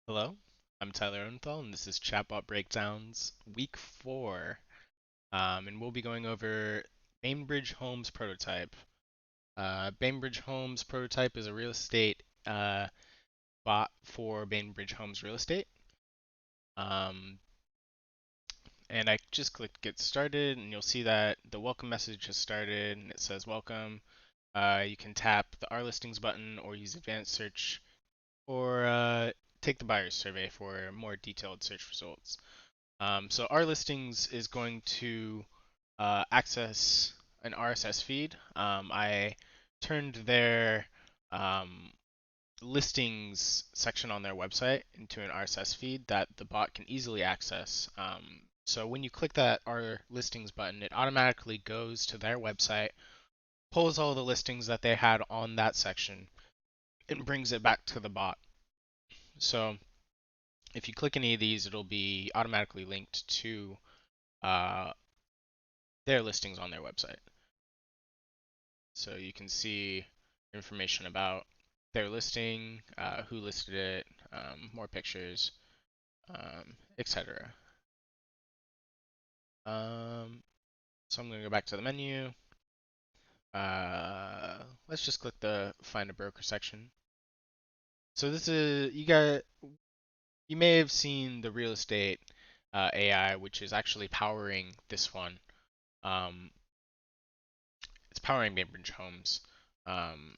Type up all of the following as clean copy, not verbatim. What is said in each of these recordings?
Hello, I'm Tyler Owenthal, and this is Chatbot Breakdowns Week 4. And we'll be going over Bainbridge Homes Prototype. Bainbridge Homes Prototype is a real estate bot for Bainbridge Homes Real Estate. Um, and I just clicked Get Started, and you'll see that the welcome message has started, and it says Welcome. You can tap the Our Listings button or use advanced search or take the buyer's survey for more detailed search results. So our listings is going to access an RSS feed. I turned their um, listings section on their website into an RSS feed that the bot can easily access. So when you click that Our Listings button, it automatically goes to their website, pulls all the listings that they had on that section, and brings it back to the bot. So if you click any of these, it'll be automatically linked to uh, their listings on their website. So you can see information about their listing, who listed it, more pictures, etc. So I'm going to go back to the menu. Let's just click the Find a Broker section. So this is you may have seen the real estate AI, which is actually powering this one. Um, it's powering Bainbridge Homes. Um,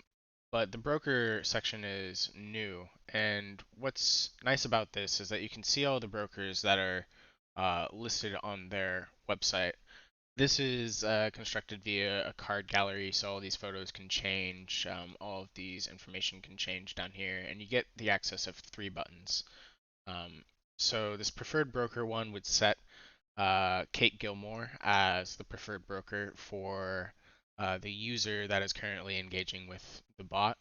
but the broker section is new. And what's nice about this is that you can see all the brokers that are listed on their website. This is constructed via a card gallery, so all these photos can change. All of these information can change down here, and you get the access of 3 buttons. Um, so this preferred broker one would set Kate Gilmore as the preferred broker for the user that is currently engaging with the bot.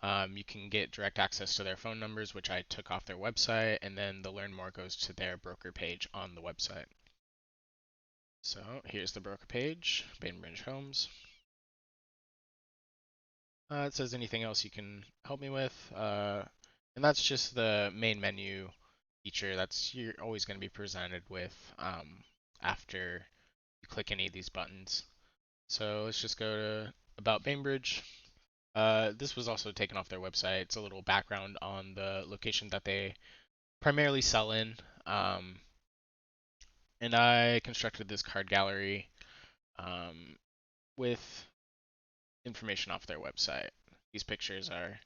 You can get direct access to their phone numbers, which I took off their website, and then the Learn More goes to their broker page on the website. So here's the broker page, Bainbridge Homes. It says anything else you can help me with, and that's just the main menu feature that's you're always going to be presented with after you click any of these buttons. So let's just go to About Bainbridge. This was also taken off their website. It's a little background on the location that they primarily sell in. Um, and I constructed this card gallery um, with information off their website. These pictures are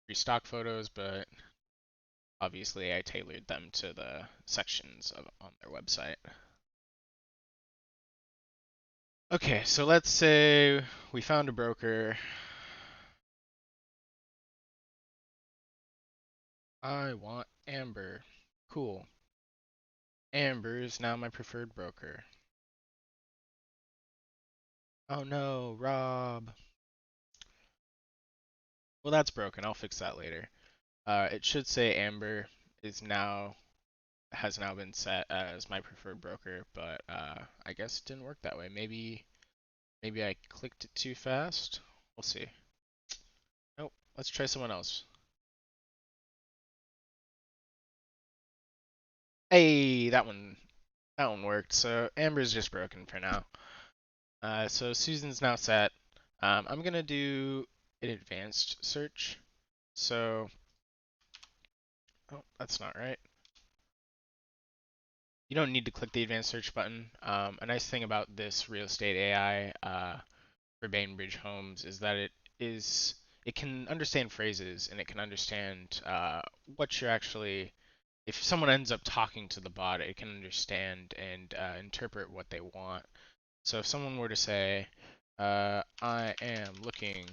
free stock photos, but obviously I tailored them to the sections on their website. Okay, so let's say we found a broker. I want Amber. Cool. Amber is now my preferred broker. Oh no, Rob. Well, that's broken. I'll fix that later. It should say Amber is now has now been set as my preferred broker, but I guess it didn't work that way. Maybe I clicked it too fast. We'll see. Nope. Let's try someone else. Hey, that one worked. So Amber's just broken for now. So Susan's now set. I'm gonna do an advanced search. So, oh, that's not right. You don't need to click the advanced search button. A nice thing about this real estate AI for Bainbridge Homes is that it can understand phrases and it can understand what you're actually. If someone ends up talking to the bot, it can understand and interpret what they want. So if someone were to say, "I am looking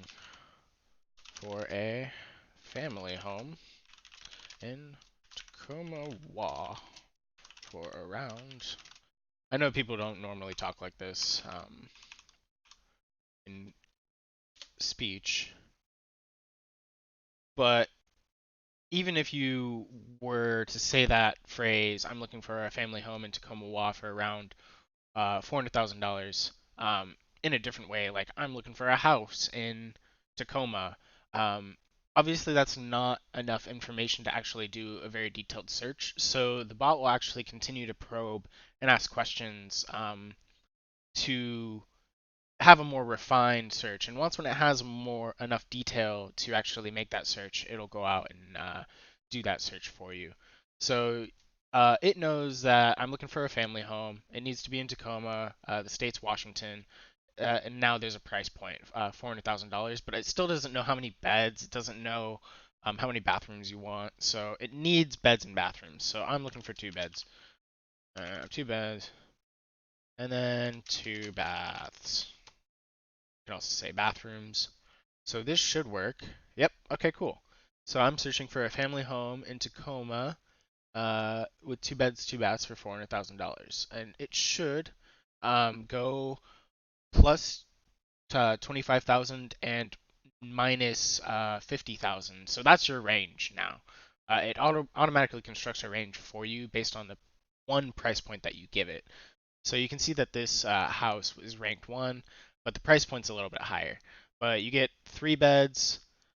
for a family home in Tacoma for around." I know people don't normally talk like this in speech, but even if you were to say that phrase, "I'm looking for a family home in Tacoma for around $400,000," in a different way, like "I'm looking for a house in Tacoma," um, obviously that's not enough information to actually do a very detailed search. So the bot will actually continue to probe and ask questions to have a more refined search. And once when it has more enough detail to actually make that search, it'll go out and do that search for you. So it knows that I'm looking for a family home. It needs to be in Tacoma. The state's Washington. And now there's a price point, $400,000, but it still doesn't know how many beds. It doesn't know how many bathrooms you want. So it needs beds and bathrooms. So I'm looking for two beds. Two beds, and then two baths. You can also say bathrooms. So this should work. Yep. Okay, cool. So I'm searching for a family home in Tacoma with two beds, two baths for $400,000. And it should go plus 25,000 and minus 50,000. So that's your range now. It automatically constructs a range for you based on the one price point that you give it. So you can see that this house is ranked 1, but the price point's a little bit higher. But you get 3 beds,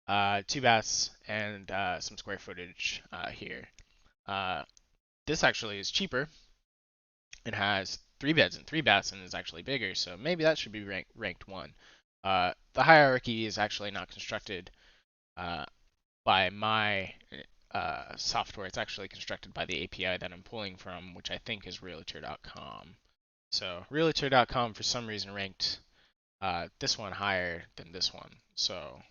2 baths, and some square footage here. Uh, this actually is cheaper. It has 3 beds and 3 baths and is actually bigger, so maybe that should be ranked 1. The hierarchy is actually not constructed uh, by my software. It's actually constructed by the API that I'm pulling from, which I think is Realtor.com. So Realtor.com for some reason ranked this one higher than this one. So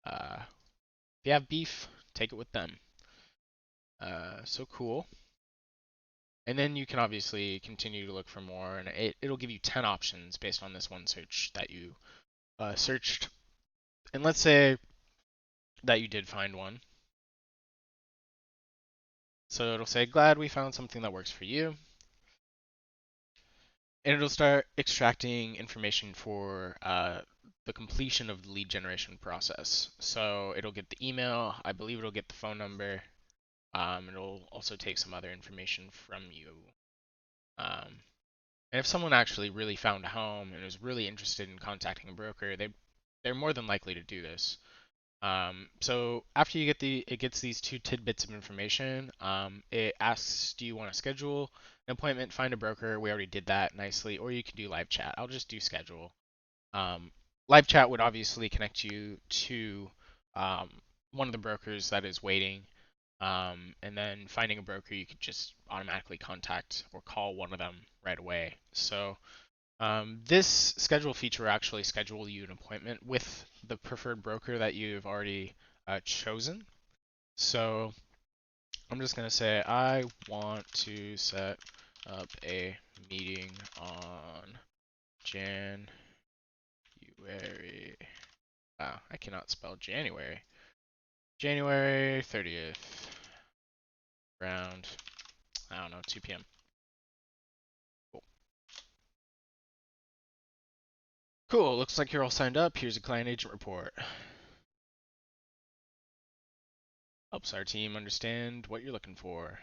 if you have beef, take it with them. So cool. And then you can obviously continue to look for more, and it'll give you 10 options based on this one search that you searched. And let's say that you did find one. So it'll say, glad we found something that works for you. And it'll start extracting information for the completion of the lead generation process. So it'll get the email, I believe it'll get the phone number, it'll also take some other information from you. And if someone actually really found a home and is really interested in contacting a broker, they're more than likely to do this. So after you get it gets these two tidbits of information. It asks, do you want to schedule an appointment, find a broker? We already did that nicely, or you can do live chat. I'll just do schedule. Um, Live chat would obviously connect you to um, one of the brokers that is waiting. And then finding a broker, you could just automatically contact or call one of them right away. So this schedule feature will actually schedule you an appointment with the preferred broker that you've already chosen. So I'm just going to say, I want to set up a meeting on January. Wow, I cannot spell January. January 30th, around, I don't know, 2 p.m. Cool. Cool, looks like you're all signed up. Here's a client agent report. Helps our team understand what you're looking for.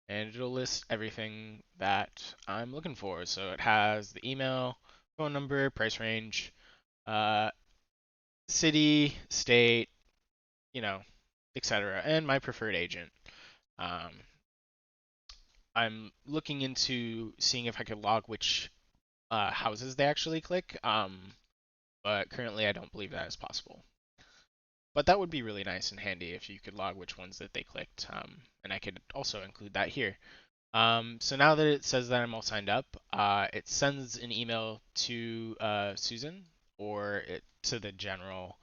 And it'll list everything that I'm looking for. So it has the email, phone number, price range, uh, city, state, you know, etc., and my preferred agent. Um, I'm looking into seeing if I could log which houses they actually click, but currently I don't believe that is possible. But that would be really nice and handy if you could log which ones that they clicked, and I could also include that here. So now that it says that I'm all signed up, it sends an email to Susan or to the general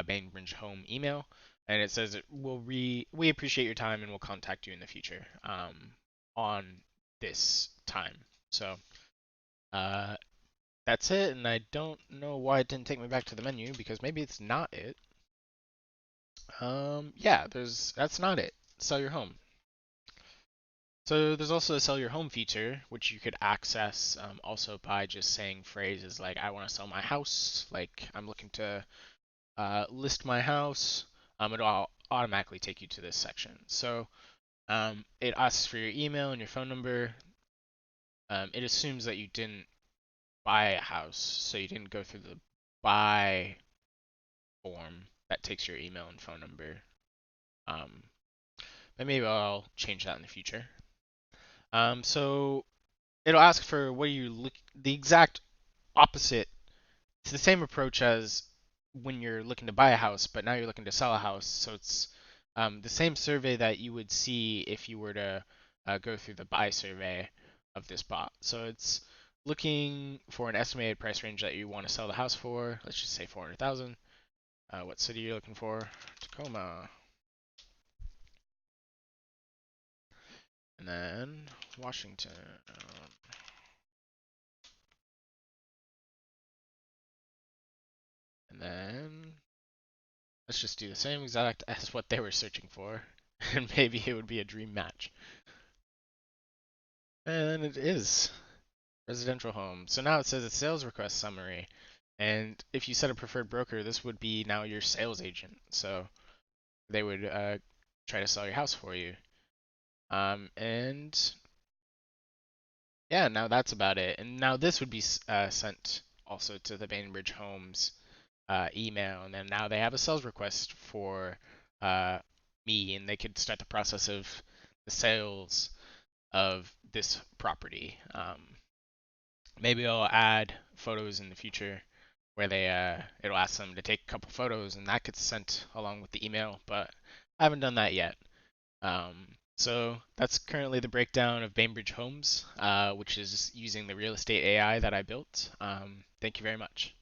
Bainbridge home email, and it says we appreciate your time and we'll contact you in the future on this time. So uh, that's it, and I don't know why it didn't take me back to the menu because maybe it's not it. Yeah, that's not it. Sell your home. So there's also a sell your home feature, which you could access also by just saying phrases like "I want to sell my house," like "I'm looking to list my house." It'll automatically take you to this section. So it asks for your email and your phone number. It assumes that you didn't buy a house, so you didn't go through the buy form. that takes your email and phone number. Um, but maybe I'll change that in the future. So it'll ask for what you look the exact opposite. It's the same approach as when you're looking to buy a house, but now you're looking to sell a house. So it's the same survey that you would see if you were to go through the buy survey of this bot. So it's looking for an estimated price range that you want to sell the house for. Let's just say 400,000. What city you're looking for? Tacoma. And then Washington. And then let's just do the same exact as what they were searching for. And maybe it would be a dream match. And it is residential home. So now it says a sales request summary. And if you set a preferred broker, this would be now your sales agent. So they would try to sell your house for you. And yeah, now that's about it. And now this would be sent also to the Bainbridge Homes email. And then now they have a sales request for uh, me, and they could start the process of the sales of this property. Maybe I'll add photos in the future where it'll ask them to take a couple photos, and that gets sent along with the email, but I haven't done that yet. So that's currently the breakdown of Bainbridge Homes, which is using the real estate AI that I built. Thank you very much.